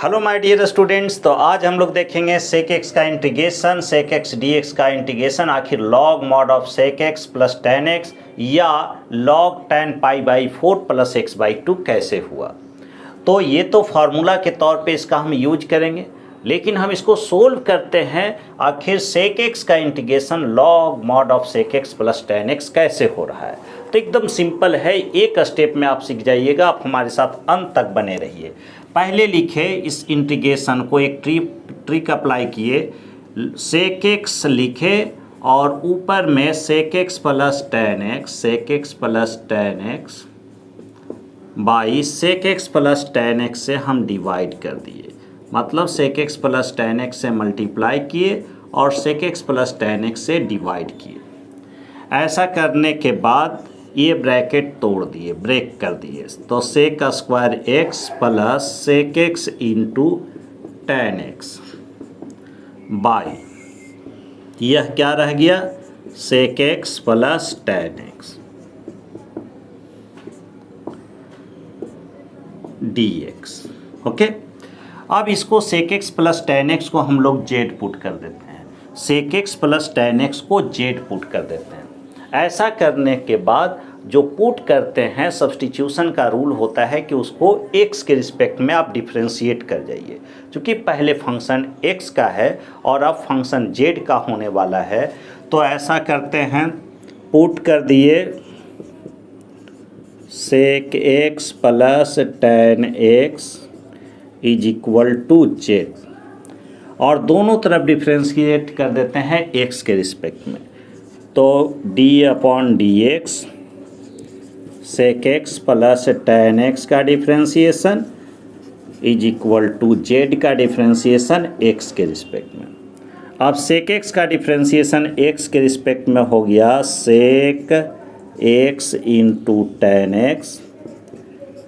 Hello my dear students. तो आज हम लोग देखेंगे सेक एक्स का integration, sec x d x का इंटीग्रेशन, आखिर log mod of sec x plus ten x या log tan pi by 4 plus x by 2 कैसे हुआ। तो ये तो फार्मूला के तौर पे इसका हम यूज करेंगे, लेकिन हम इसको सोल्व करते हैं आखिर सेक एक्स का integration log mod of sec x plus ten x कैसे हो रहा है। तो एकदम सिंपल है, एक स्टेप में आप सीख जाइएगा। आप हमारे साथ अंत तक बने रहिए। पहले लिखे इस इंटीग्रेशन को, एक ट्रिक अप्लाई किए, सेक एक्स लिखे और ऊपर में sec x plus ten x, sec x plus ten x by sec x plus ten x से हम डिवाइड कर दिए। मतलब sec x plus ten x से मल्टीप्लाई किए और sec x plus ten x से डिवाइड किए। ऐसा करने के बाद ये ब्रैकेट तोड़ दिए, ब्रेक कर दिए। तो sec square x plus sec x into tan x by यह क्या रह गया, sec x plus ten x d x. Okay, अब इसको sec x plus ten x को हम लोग जेड पुट कर देते हैं, sec x plus ten x को जेड पुट कर देते हैं। ऐसा करने के बाद जो पुट करते हैं, सब्स्टिट्यूशन का रूल होता है कि उसको x के रिस्पेक्ट में आप डिफ्रेंशिएट कर जाइए। क्योंकि पहले फंक्शन x का है और अब फंक्शन z का होने वाला है, तो ऐसा करते हैं, पुट कर दिए sec x plus ten x is equal to z और दोनों तरफ डिफ्रेंशिएट कर देते हैं x के रिस्पेक्ट में। तो d upon d x sec x plus ten x का differentiation is equal to z का डिफ्रेंशिएशन एक्स के रिस्पेक्ट में। अब सेक एक्स का डिफ्रेंशिएशन एक्स के रिस्पेक्ट में हो गया sec x into tan x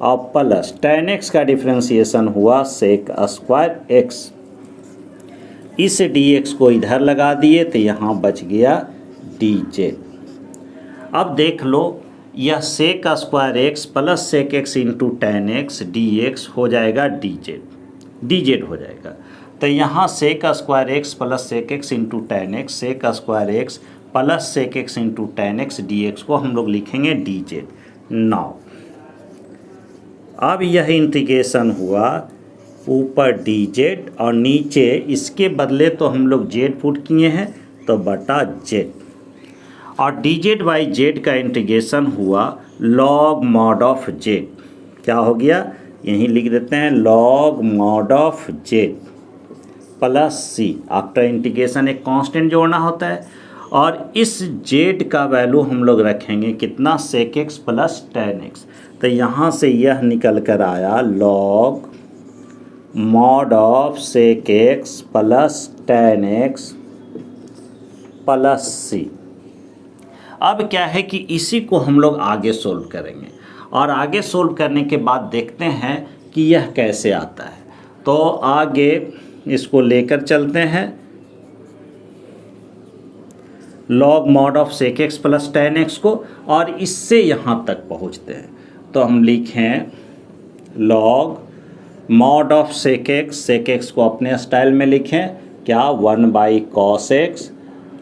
और प्लस टेन एक्स का डिफ्रेंशिएशन हुआ सेक स्क्वायर एक्स। इस डी एक्स को इधर लगा दिए तो यहाँ बच गया डी जेड। अब देख लो, यह sec square x plus sec x into tan x d x हो जाएगा डी जेड हो जाएगा। तो यहाँ sec square x plus sec x into tan x, sec square x plus sec x into tan x d x को हम लोग लिखेंगे डी जेड। नाउ अब यह इंटीग्रेशन हुआ, ऊपर डी जेड और नीचे इसके बदले तो हम लोग जेड पुट किए हैं तो बटा जेड, और डी जेड बाई जेड का इंटीग्रेशन हुआ लॉग मॉड ऑफ जेड। क्या हो गया, यहीं लिख देते हैं log mod of z plus c. After integration एक कांस्टेंट जोड़ना होता है और इस जेड का वैल्यू हम लोग रखेंगे कितना, sec x plus ten x. तो यहाँ से यह निकल कर आया log mod of sec x plus ten x plus c. अब क्या है कि इसी को हम लोग आगे सोल्व करेंगे और आगे सोल्व करने के बाद देखते हैं कि यह कैसे आता है। तो आगे इसको लेकर चलते हैं, log mod of sec x plus ten x को, और इससे यहाँ तक पहुँचते हैं। तो हम लिखें log mod of sec x को अपने स्टाइल में लिखें, क्या, 1 बाई कॉस एक्स,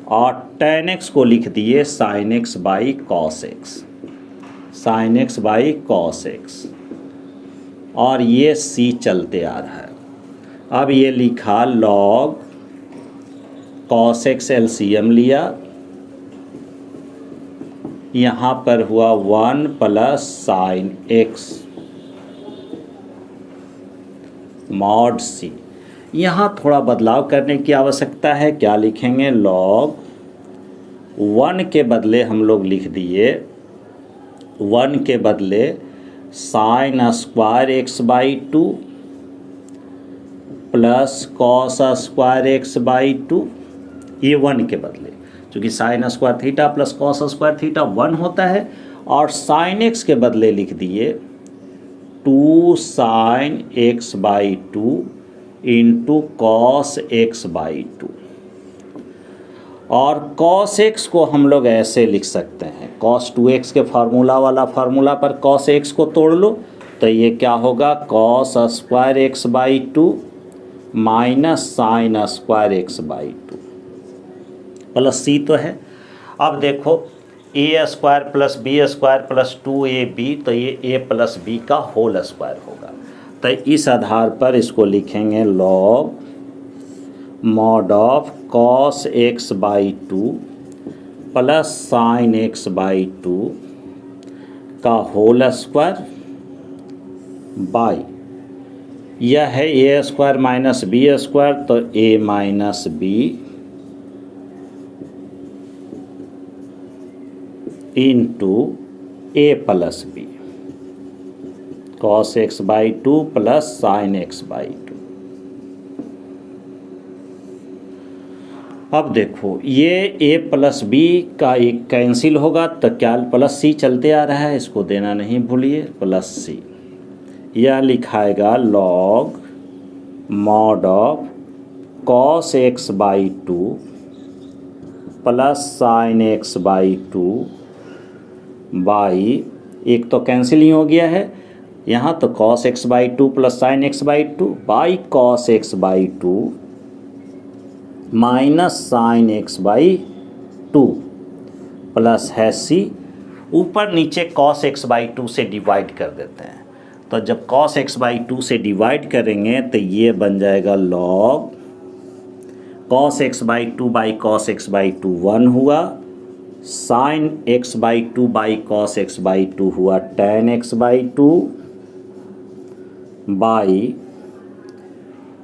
और टेन एक्स को लिख दिए sine x by cos x, sine x by cos x, और ये सी चलते आ रहा है। अब ये लिखा लॉग कॉस एक्स एलसीएम लिया, यहाँ पर हुआ 1 plus sine x mod c. यहाँ थोड़ा बदलाव करने की आवश्यकता है। क्या लिखेंगे, लॉग 1 के बदले हम लोग लिख दिए, 1 के बदले sign square x by 2 plus cos square x by 2। ये 1 के बदले, क्योंकि sine square theta plus cos square theta 1 होता है, और साइन एक्स के बदले लिख दिए 2 sign x by 2 into cos x by 2। और कॉस एक्स को हम लोग ऐसे लिख सकते हैं, कॉस 2x के फार्मूला वाला फार्मूला पर कॉस एक्स को तोड़ लो तो ये क्या होगा, cos square x by two minus sine square x by two plus c तो है। अब देखो a square plus b square plus 2ab, तो ये ए प्लस बी का होल स्क्वायर होगा। तो इस आधार पर इसको लिखेंगे log mod of cos x by two plus sine x by two का होल स्क्वायर बाई, यह है a square minus b square, तो a minus B into a plus b cos x by two plus sine x by two. अब देखो ये a plus b का एक cancel होगा, तो क्या प्लस सी चलते आ रहा है, इसको देना नहीं भूलिए, प्लस सी। यह लिखाएगा log mod of cos x by two plus sine x by two by, एक तो कैंसिल ही हो गया है यहाँ, तो cos x by two plus sine x by two by cos x by two minus sine x by two plus है c, ऊपर नीचे कॉस एक्स बाई टू से डिवाइड कर देते हैं। तो जब कॉस एक्स बाई टू से डिवाइड करेंगे तो ये बन जाएगा log cos x by cos x by two 1 हुआ, sine x by cos x by two हुआ tan x by two by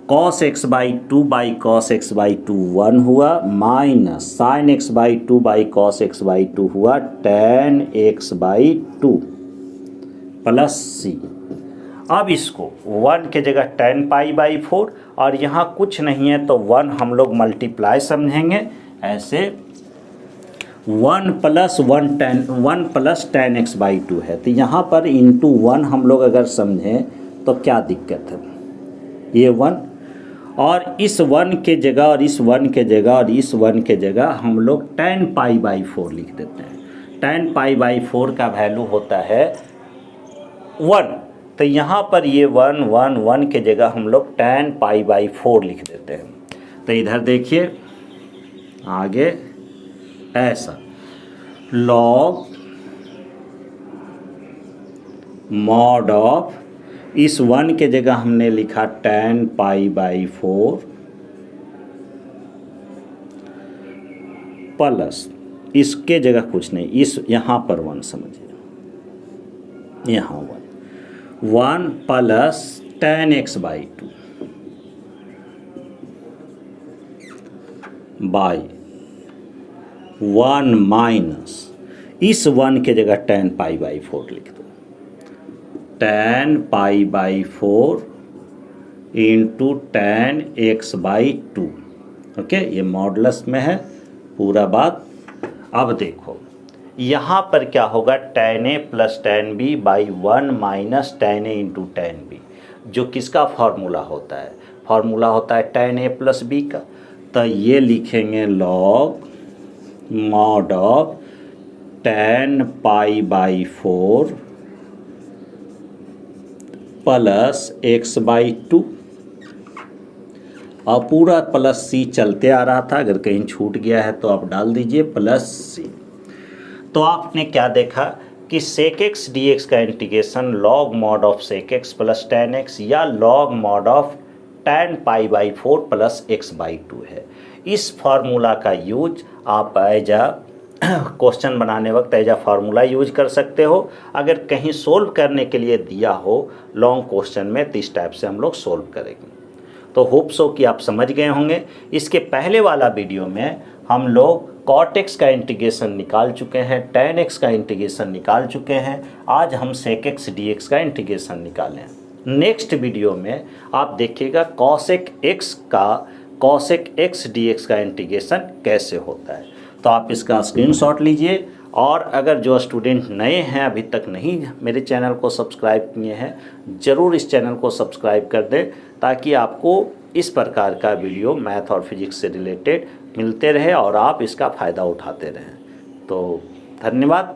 cos x by cos x by two 1 हुआ, minus sine x by cos x by two हुआ tan x by two plus c. अब इसको 1 के जगह tan pi by 4, और यहाँ कुछ नहीं है तो 1 हम लोग मल्टीप्लाई समझेंगे ऐसे, 1 plus tan x by two है, तो यहाँ पर इंटू 1 हम लोग अगर समझें तो क्या दिक्कत है, ये 1 और इस 1 के जगह और इस 1 के जगह और इस 1 के जगह हम लोग tan पाई बाई 4 लिख देते हैं। tan पाई बाई 4 का वैल्यू होता है 1, तो यहाँ पर ये 1 के जगह हम लोग tan पाई बाई 4 लिख देते हैं। तो इधर देखिए आगे ऐसा लॉग मॉड ऑफ, इस 1 के जगह हमने लिखा tan पाई बाई 4 प्लस इसके जगह कुछ नहीं, इस यहाँ पर 1 समझिए, यहाँ 1 plus tan x by two by 1 minus इस 1 के जगह tan पाई बाई 4 लिख दो, tan pi by 4 into tan x by to. Okay, ये मॉडुलस में है पूरा बात। अब देखो यहाँ पर क्या होगा, tan a plus tan b by 1 minus tan a into tan b, जो किसका फार्मूला होता है, फार्मूला होता है tan a प्लस b का। तो ये लिखेंगे log mod of tan pi by 4 plus x by to, और पूरा प्लस सी चलते आ रहा था, अगर कहीं छूट गया है तो आप डाल दीजिए प्लस सी। तो आपने क्या देखा कि सेक एक्स डी एक्स का integration log mod of sec x plus tan x या log mod of tan pi by 4 plus x by two है। इस फार्मूला का यूज आप एज आ क्वेश्चन बनाने वक्त एज आ फार्मूला यूज कर सकते हो। अगर कहीं सोल्व करने के लिए दिया हो लॉन्ग क्वेश्चन में तो इस टाइप से हम लोग सोल्व करेंगे। तो होप सो कि आप समझ गए होंगे। इसके पहले वाला वीडियो में हम लोग cot x का इंटीग्रेशन निकाल चुके हैं, tan x का इंटीग्रेशन निकाल चुके हैं। आज हम sec x dx का इंटीग्रेशन निकालें। नेक्स्ट वीडियो में आप देखिएगा cosec x dx का इंटीग्रेशन कैसे होता है। तो आप इसका स्क्रीनशॉट लीजिए, और अगर जो स्टूडेंट नए हैं अभी तक नहीं मेरे चैनल को सब्सक्राइब किए हैं, ज़रूर इस चैनल को सब्सक्राइब कर दें ताकि आपको इस प्रकार का वीडियो मैथ और फिजिक्स से रिलेटेड मिलते रहे और आप इसका फ़ायदा उठाते रहें। तो धन्यवाद।